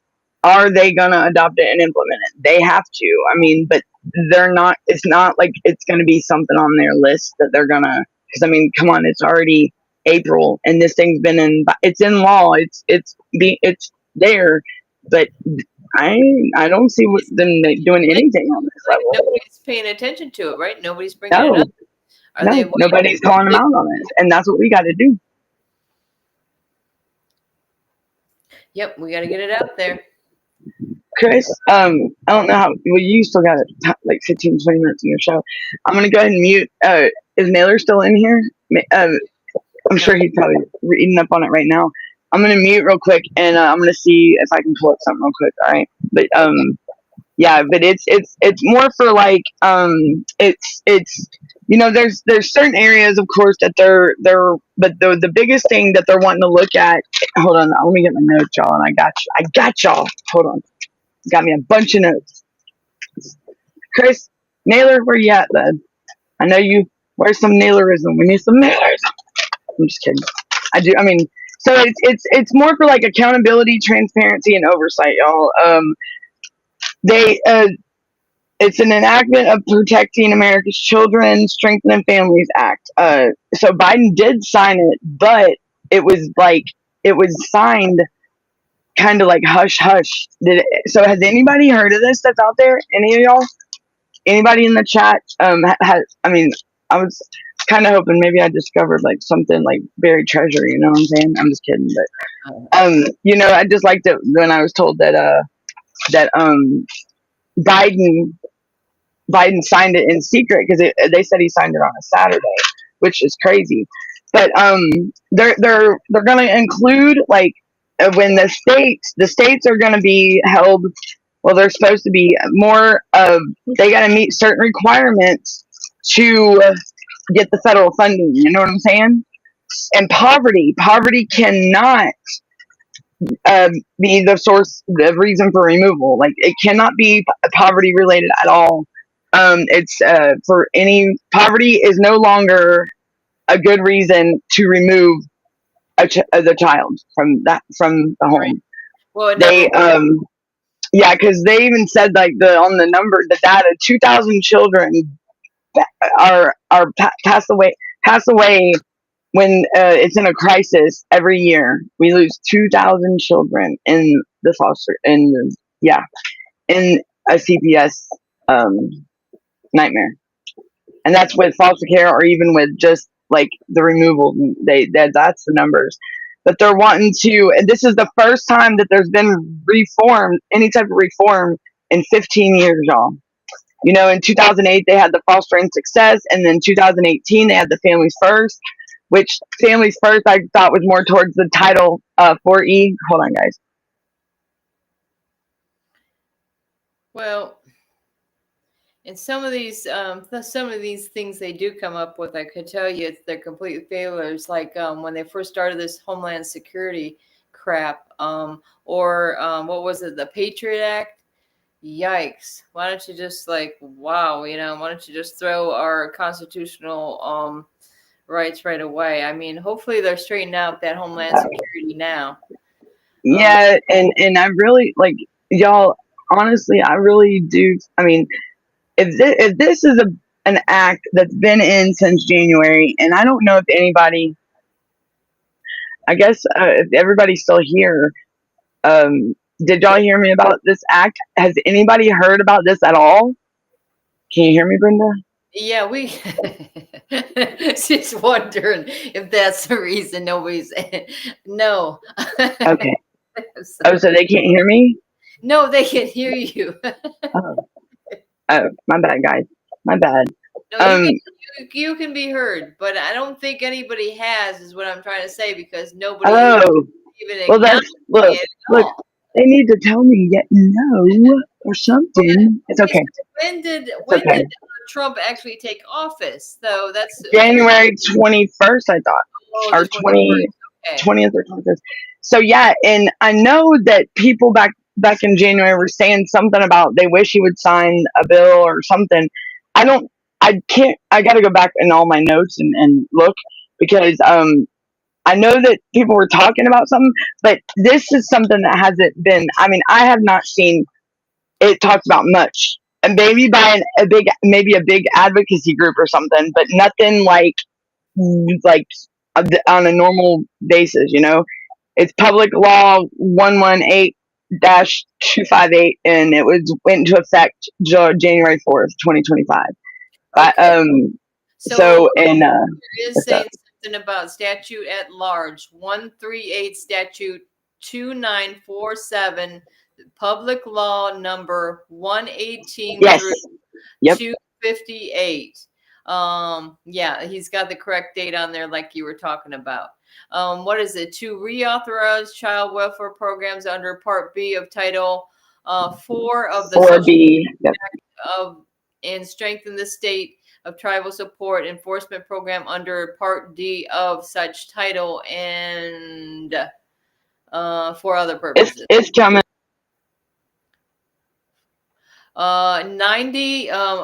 Are they going to adopt it and implement it? They have to. I mean, but they're not. It's not like it's going to be something on their list that they're gonna. Because I mean, come on, it's already April, and this thing's been it's in law. It's there, but I don't see them doing anything on this level. Nobody's paying attention to it, right? Nobody's bringing it up. Nobody's calling them out on it, and that's what we got to do. Yep, we got to get it out there. Chris, I don't know how. Well, you still got like 15, 20 minutes in your show. I'm gonna go ahead and mute. Is Naylor still in here? I'm sure he's probably reading up on it right now. I'm gonna mute real quick, and I'm gonna see if I can pull up something real quick. All right, but yeah, but it's more for like it's there's certain areas, of course, that they're but the biggest thing that they're wanting to look at. Hold on, let me get my notes, y'all, and I got y'all. Hold on, got me a bunch of notes. Chris, Naylor, where you at, bud? I know you. Where's some Naylorism? We need some Naylorism. I'm just kidding. I do. I mean, so it's more for like accountability, transparency, and oversight, y'all. It's an enactment of Protecting America's Children, Strengthening Families Act. So Biden did sign it, but it was signed kind of like hush hush. So has anybody heard of this that's out there? Any of y'all? Anybody in the chat? I was kind of hoping maybe I discovered like something like buried treasure. You know what I'm saying? I'm just kidding, but I just liked it when I was told that Biden signed it in secret because they said he signed it on a Saturday, which is crazy. But they're going to include like when the states are going to be held. Well, they're supposed to be more of. They got to meet certain requirements to get the federal funding. You know what I'm saying? And poverty cannot be the reason for removal. Like it cannot be poverty related at all. It's for any poverty is no longer a good reason to remove the child from the Right. home. Well, it never They was. yeah, because they even said like on the number, the data, 2,000 children pass away when it's in a crisis every year. We lose 2,000 children in the foster in a CPS um, nightmare, and that's with foster care or even with just like the removal. That's the numbers. But they're wanting to, and this is the first time that there's been reform, any type of reform in 15 years, y'all. You know, in 2008 they had the fostering success, and then 2018 they had the families first, which families first I thought was more towards the title 4E. Hold on, guys. Well, and some of these things they do come up with, I could tell you, they're complete failures. Like when they first started this Homeland Security crap, or what was it, the Patriot Act? Yikes! Why don't you just wow, why don't you just throw our constitutional rights right away? I mean, hopefully they're straightening out that Homeland Security now. Yeah, and I really like y'all. Honestly, I really do. I mean, if this is an act that's been in since January, and I don't know if anybody, I guess if everybody's still here, did y'all hear me about this act? Has anybody heard about this at all? Can you hear me, Brenda? Yeah, we just wondering if that's the reason nobody's no. Okay. Oh, so they can't hear me? No, they can hear you. Oh, my bad, guys. My bad. No, you can be heard, but I don't think anybody has, is what I'm trying to say, because nobody even well, that's acknowledging it at all. They need to tell me no or something. It's okay. When did Trump actually take office? Though that's January 21st, I thought, or 20th or 21st. So yeah, and I know that people back in January were saying something about they wish he would sign a bill or something. I can't. I got to go back in all my notes and look, because I know that people were talking about something, but this is something that hasn't been. I mean, I have not seen it talked about much, and maybe by maybe a big advocacy group or something, but nothing like on a normal basis. You know, it's Public Law 118-258, and it went into effect January 4th, 2025. Okay. So and there is saying something about statute at large 138 statute 2947, public law number 118 through 258. Yeah, he's got the correct date on there, like you were talking about. What is it? To reauthorize child welfare programs under Part B of Title 4 of the 4B and strengthen the state of tribal support enforcement program under Part D of such title, and for other purposes. It's coming. 90. How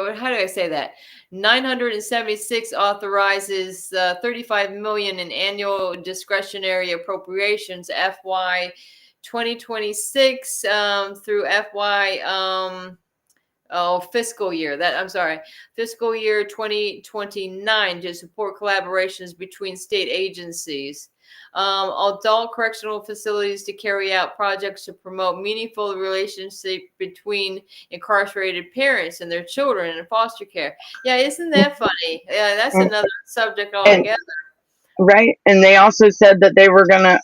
do I say that? 976 authorizes 35 million in annual discretionary appropriations FY 2026 through FY fiscal year. Fiscal year 2029 to support collaborations between state agencies. Adult correctional facilities to carry out projects to promote meaningful relationship between incarcerated parents and their children in foster care. Yeah, isn't that funny? Yeah, that's another subject altogether. Right, and they also said that they were gonna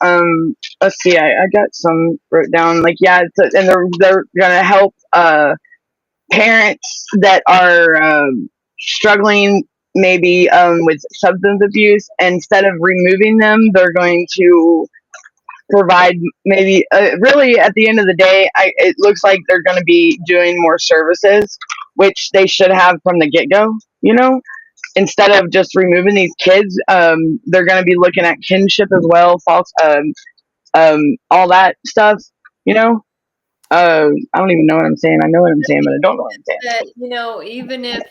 let's see, I got some wrote down, like, yeah, and they're gonna help parents that are struggling maybe with substance abuse. Instead of removing them, they're going to provide maybe really at the end of the day, it looks like they're going to be doing more services, which they should have from the get-go, you know. Instead of just removing these kids, they're going to be looking at kinship as well, false all that stuff, you know. I don't even know what I'm saying. I know what I'm saying, but I don't know what I'm saying. That, you know, even if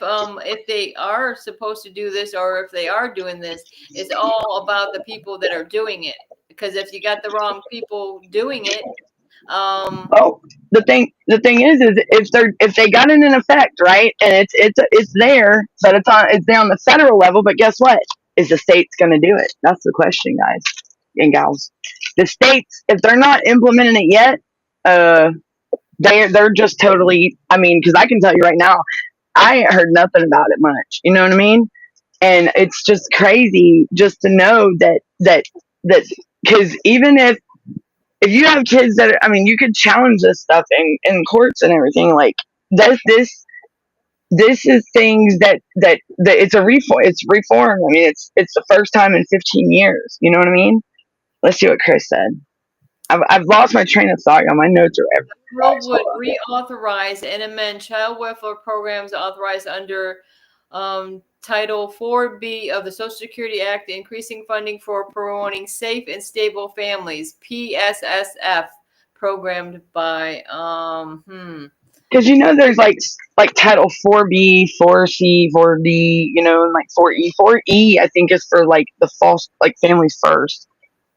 they are supposed to do this, or if they are doing this, it's all about the people that are doing it. Because if you got the wrong people doing it, Oh, the thing is if they got it in effect, right, and it's there, but it's there on the federal level. But guess what? Is the states going to do it? That's the question, guys and gals. The states, if they're not implementing it yet, they're just totally. I mean, because I can tell you right now, I ain't heard nothing about it much. You know what I mean? And it's just crazy just to know that because even if you have kids that are, I mean, you could challenge this stuff in courts and everything. Like this is things that it's a reform. It's reform. I mean, it's the first time in 15 years. You know what I mean? Let's see what Chris said. I've lost my train of thought. My notes are everywhere. bill would reauthorize and amend child welfare programs authorized under Title 4B of the Social Security Act, increasing funding for promoting safe and stable families, PSSF, programmed by Because there's like Title 4B, 4C, 4D, and like 4E. 4E I think is for like the false like families first.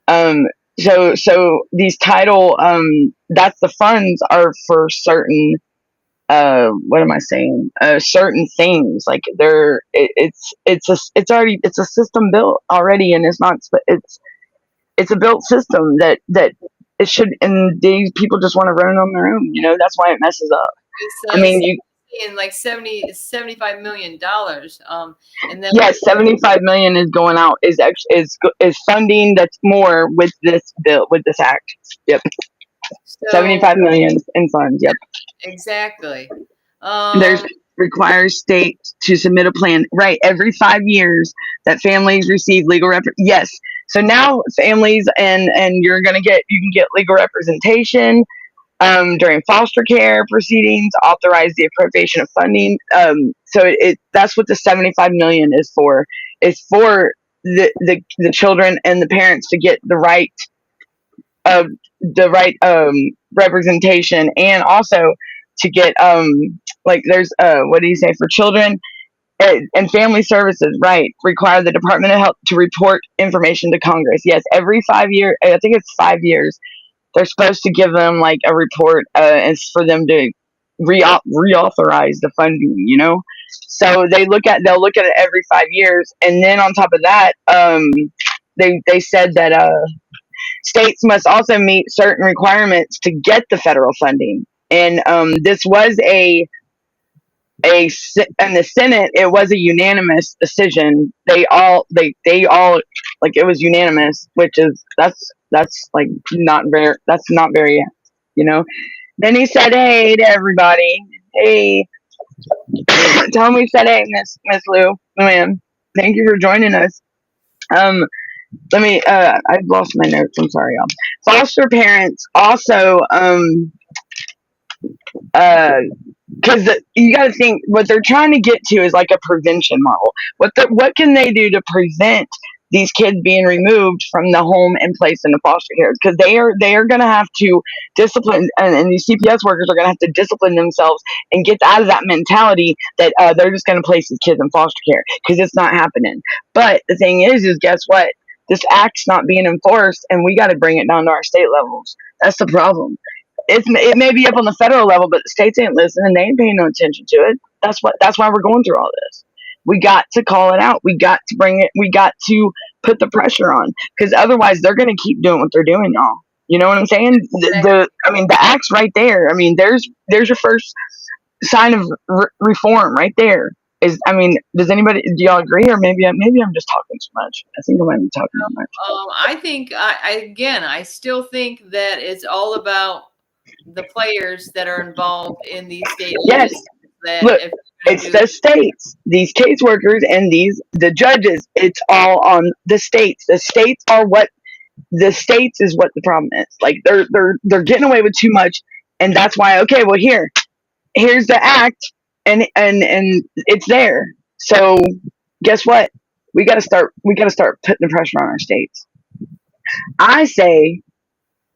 Um so these title that's the funds are for certain what am I saying? Certain things like it's a system built already, and it's not it's a built system that it should, and these people just want to run it on their own. That's why it messes up. I mean, you in like $75 million. And then yes, 75 million is going out is funding that's more with this bill with this act. Yep, so 75 million in funds. Yep. exactly. There's requires states to submit a plan right every 5 years that families receive legal yes. So now families and you can get legal representation during foster care proceedings, authorize the appropriation of funding. So that's what the 75 million is for. It's for the children and the parents to get the right representation, and also to get like there's what do you say for children and family services, right? Require the Department of Health to report information to Congress. Yes, every 5 years. I think it's 5 years. They're supposed to give them like a report, and for them to reauthorize the funding. So they'll look at it every 5 years, and then on top of that, they said that states must also meet certain requirements to get the federal funding, and this was in the Senate, it was a unanimous decision. They all like it was unanimous, which is that's like not very. you know. Then he said, "Hey to everybody, hey, tell me," he said, "Hey, Miss Lou, Luann, thank you for joining us." Um, let me. I've lost my notes. I'm sorry, y'all. Foster parents also uh because you got to think what they're trying to get to is like a prevention model. What can they do to prevent these kids being removed from the home and placed into foster care? Because they are going to have to discipline, and these CPS workers are going to have to discipline themselves and get out of that mentality that they're just going to place these kids in foster care, because it's not happening. But the thing is guess what? This act's not being enforced, and we got to bring it down to our state levels. That's the problem. It may be up on the federal level, but the states ain't listening. They ain't paying no attention to it. That's why we're going through all this. We got to call it out. We got to bring it. We got to put the pressure on, because otherwise they're going to keep doing what they're doing, y'all. You know what I'm saying? The act's right there. I mean, there's your first sign of reform right there. Does anybody, do y'all agree, or maybe I'm just talking too much? I think I might be talking too much. I think I still think that it's all about the players that are involved in these state. Yes. Look, it's the states, these caseworkers, and the judges. It's all on the states. The states is what the problem is. Like they're getting away with too much, and that's why. Okay, well here's the act, and it's there. So guess what? We got to start putting the pressure on our states. I say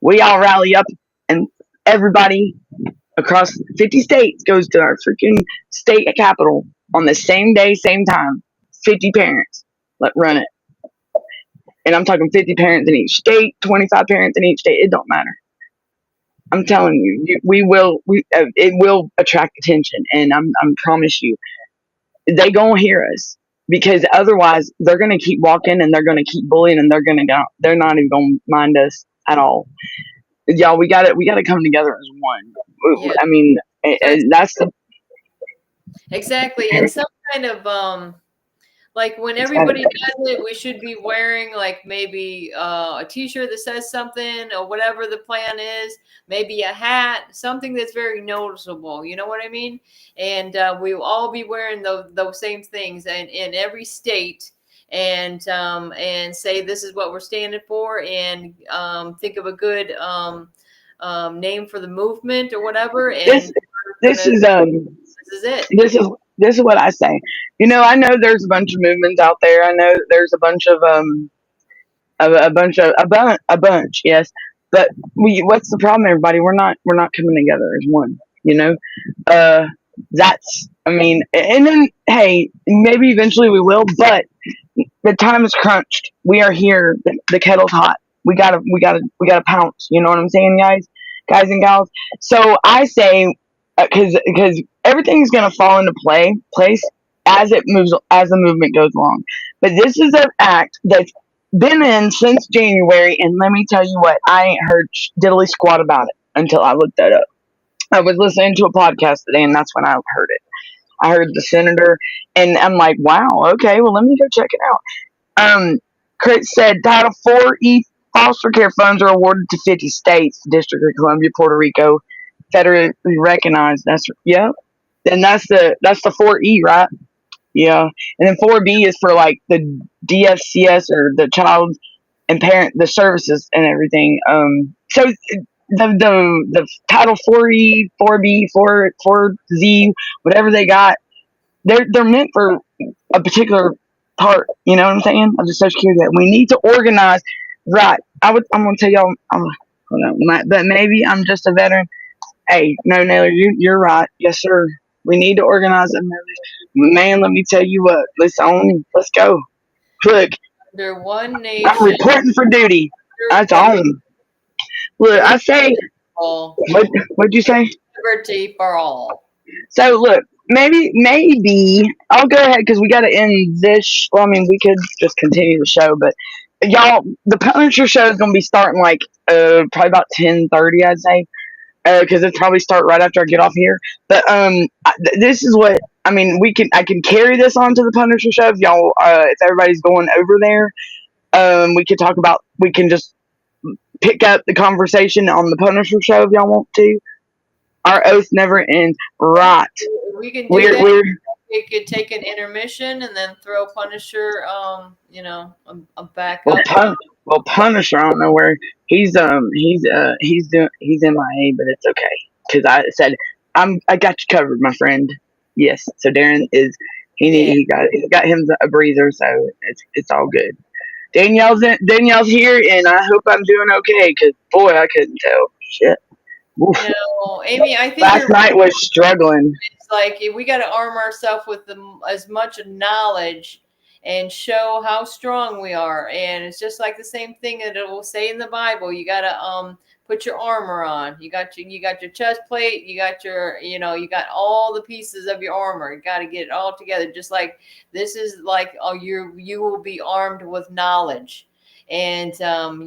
we all rally up, and everybody across 50 states goes to our freaking state capital on the same day, same time. 50 parents. Let run it. And I'm talking 50 parents in each state, 25 parents in each state. It don't matter. I'm telling you, it will attract attention, and I'm promise you, they gonna hear us because otherwise they're gonna keep walking and they're gonna keep bullying and they're not even gonna mind us at all. Y'all, we gotta come together as one. Yeah. I mean, that's the Exactly. And some kind of like when everybody does it, we should be wearing like maybe a t-shirt that says something or whatever the plan is, maybe a hat, something that's very noticeable. You know what I mean? And we will all be wearing those same things and in every state and say this is what we're standing for and think of a good name for the movement or whatever. And this is this is it. this is what I say. I know there's a bunch of movements out there. I know there's a bunch of a bunch, yes. But what's the problem, everybody? We're not coming together as one. Uh, that's I mean, and then hey, maybe eventually we will, but the time is crunched. We are here. The kettle's hot. We gotta pounce. You know what I'm saying, guys and gals. So I say, because everything's gonna fall into place as the movement goes along. But this is an act that's been in since January, and let me tell you what, I ain't heard diddly squat about it until I looked that up. I was listening to a podcast today, and that's when I heard it. I heard the senator, and I'm like, wow, okay, well, let me go check it out. Chris said Title 4E foster care funds are awarded to 50 states, District of Columbia, Puerto Rico, federally recognized. Then that's the 4E, right? Yeah, and then 4B is for like the DFCS or the child and parent the services and everything. So the Title 4E, 4B, 4Z, whatever they got, they're meant for a particular part. You know what I'm saying? I'm just so curious that we need to organize. Right. I'm gonna tell y'all. Hold on, but maybe I'm just a veteran. Hey, no, Naylor, you're right. Yes, sir. We need to organize it, man. Let me tell you what. Let's go. Look, Under one I'm nation, reporting for duty. That's on. Look, I say. What'd you say? liberty for all. So look, maybe I'll go ahead because we got to end this. Well, I mean, we could just continue the show, but y'all, the Punisher show is gonna be starting like probably about 10:30, I'd say, because it's probably start right after I get off here. But this is what I mean. I can carry this on to the Punisher show if y'all if everybody's going over there. We can just pick up the conversation on the Punisher show if y'all want to. Our oath never ends. Right. We can do that. We're We could take an intermission and then throw Punisher, back up. well, Punisher. I don't know where he's he's MIA, but it's okay because I said I got you covered, my friend. Yes. So Darren is he got him a breather, so it's all good. Danielle's here, and I hope I'm doing okay because boy, I couldn't tell. Shit. Oof. No, Amy, I think Last night was struggling. It's like we got to arm ourselves with as much knowledge and show how strong we are. And it's just like the same thing that it will say in the Bible. You got to put your armor on. You got your chest plate. You got you got all the pieces of your armor. You got to get it all together. Just like this is like you will be armed with knowledge, and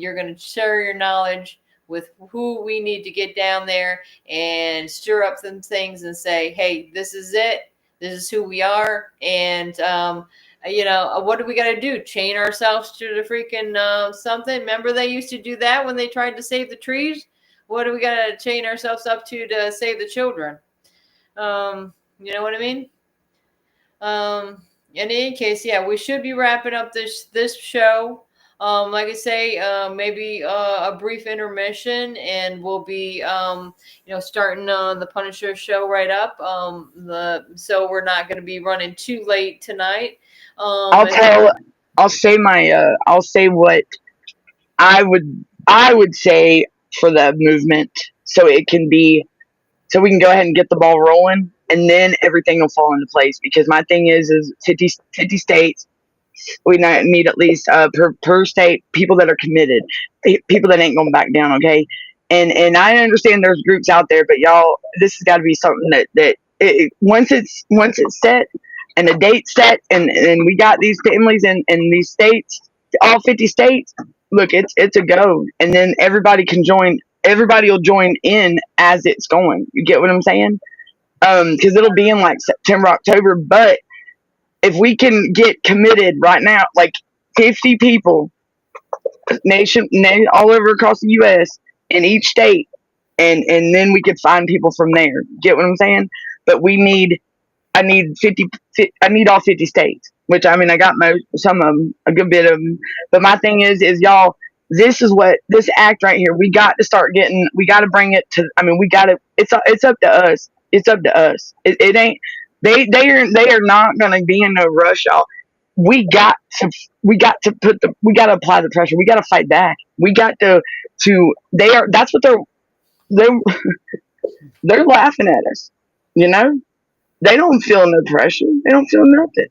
you're going to share your knowledge with who we need to get down there and stir up some things and say, hey, this is it. This is who we are. And, what do we got to do? Chain ourselves to the freaking something. Remember they used to do that when they tried to save the trees? What do we got to chain ourselves up to save the children? You know what I mean? In any case, yeah, we should be wrapping up this show. Like I say, maybe a brief intermission, and we'll be, starting the Punisher show right up. So we're not going to be running too late tonight. I'll say what I would say for the movement, so it can be so we can go ahead and get the ball rolling, and then everything will fall into place. Because my thing is 50 states. We need at least per state people that are committed, people that ain't going back down. Okay, and I understand there's groups out there, but y'all, this has got to be something once it's set and the date set, and we got these families in these states, all 50 states. Look, it's a go, and then everybody can join. Everybody will join in as it's going. You get what I'm saying? Because it'll be in like September, October, but if we can get committed right now, like 50 people, all over across the U.S. in each state, and then we could find people from there. Get what I'm saying? But I need 50. I need all 50 states. Which I mean, I got some of them, a good bit of them. But my thing is y'all. This is what this act right here. We got to start getting. We got to bring it to. I mean, we got to. It's up to us. It's up to us. It ain't. They are not going to be in no rush, y'all. We got to apply the pressure. We got to fight back. We got to that's what they're they're laughing at us. You know, they don't feel no pressure. They don't feel nothing.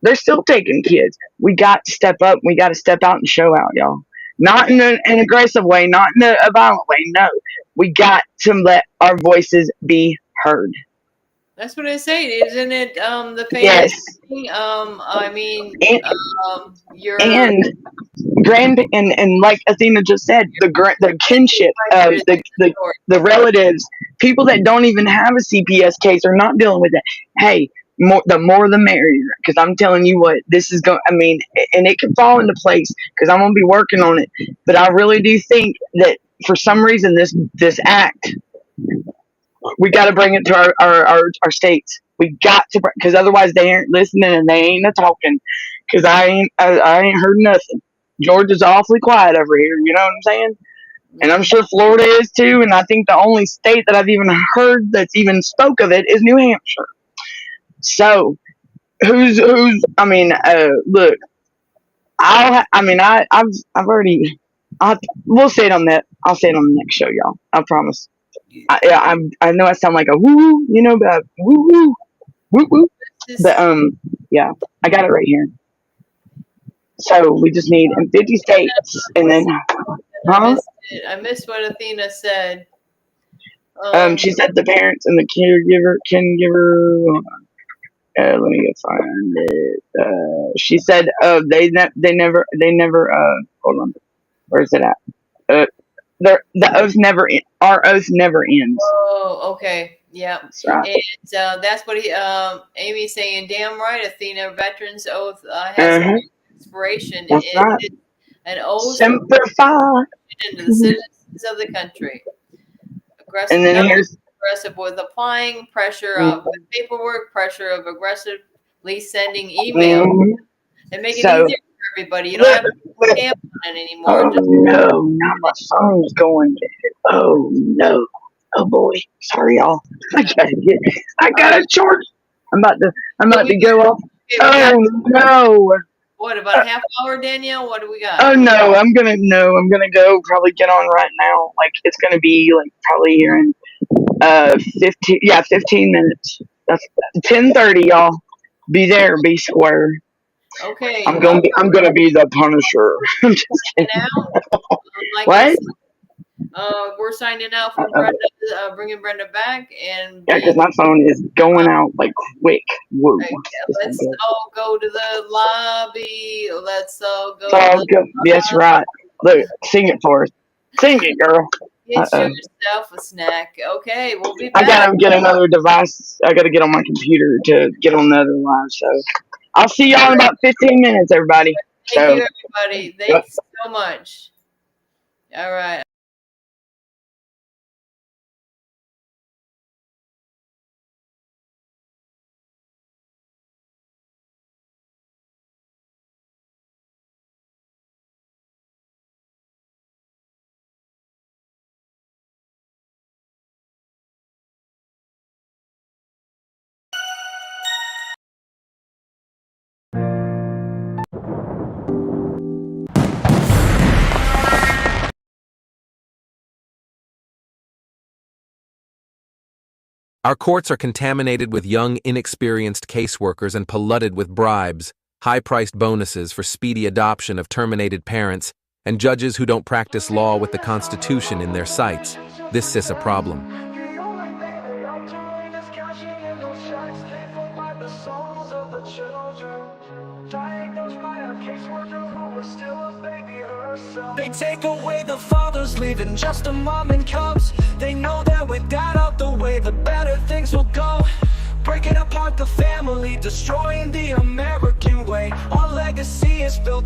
They're still taking kids. We got to step up. We got to step out and show out, y'all. Not in an aggressive way, not in a violent way. No, we got to let our voices be heard. That's what I say, isn't it? The famous Yes. thing? I mean, your And and like Athena just said, the kinship, the relatives, people that don't even have a CPS case are not dealing with it. Hey, the more the merrier. Because I'm telling you what, this is going. I mean, and it can fall into place because I'm gonna be working on it. But I really do think that for some reason this act, we got to bring it to our states. We got to, because otherwise they ain't listening and they ain't a talking. Because I ain't heard nothing. Georgia's awfully quiet over here. You know what I'm saying? And I'm sure Florida is too. And I think the only state that I've even heard that's even spoke of it is New Hampshire. So who's? I mean, look, I've already. We'll say it on that. I'll say it on the next show, y'all. I promise. I know I sound like a woo, but woo woo woo. But yeah, I got it right here. So we just need 50 states, and then, huh? I missed what Athena said. She said the parents and the caregiver. Let me go find it. She said, they never. Hold on, where's it at? The oath never. Our oath never ends. Oh, okay. Yeah. That's right. And that's what Amy's saying. Damn right, Athena. Veterans oath has inspiration. That's right. It's an oath Simplify into the citizens of the country. Aggressive, and then here's aggressive with applying pressure of paperwork, pressure of aggressively sending email, and make it easier for everybody. You don't have to scam on it anymore. Oh no, now my phone's going. Oh no. Oh boy. Sorry y'all. I gotta charge. I'm about to go off. Oh no. What, about a half hour, Danielle? What do we got? Oh no, I'm gonna go probably get on right now. Like it's gonna be like probably here in 15 minutes. That's 10:30, y'all. Be there, be square. Okay. I'm gonna be the Punisher. I'm just kidding. Like what? We're signing out from Brenda, bringing Brenda back, and yeah, because my phone is going out like quick. Whoa. Okay, let's all go to the lobby. Let's all go. That's right. Look, sing it for us. Sing it, girl. Get yourself a snack. Okay, we'll be back. I gotta get another device. I gotta get on my computer to get on the other line. So I'll see y'all in about 15 minutes, everybody. Thank you, everybody. Thanks so much. All right. Our courts are contaminated with young, inexperienced caseworkers and polluted with bribes, high-priced bonuses for speedy adoption of terminated parents, and judges who don't practice law with the Constitution in their sights. This is a problem. They take away the fathers, leaving just a mom and cubs. They know that with that out the way, the better things will go. Breaking apart the family, destroying the American way. Our legacy is built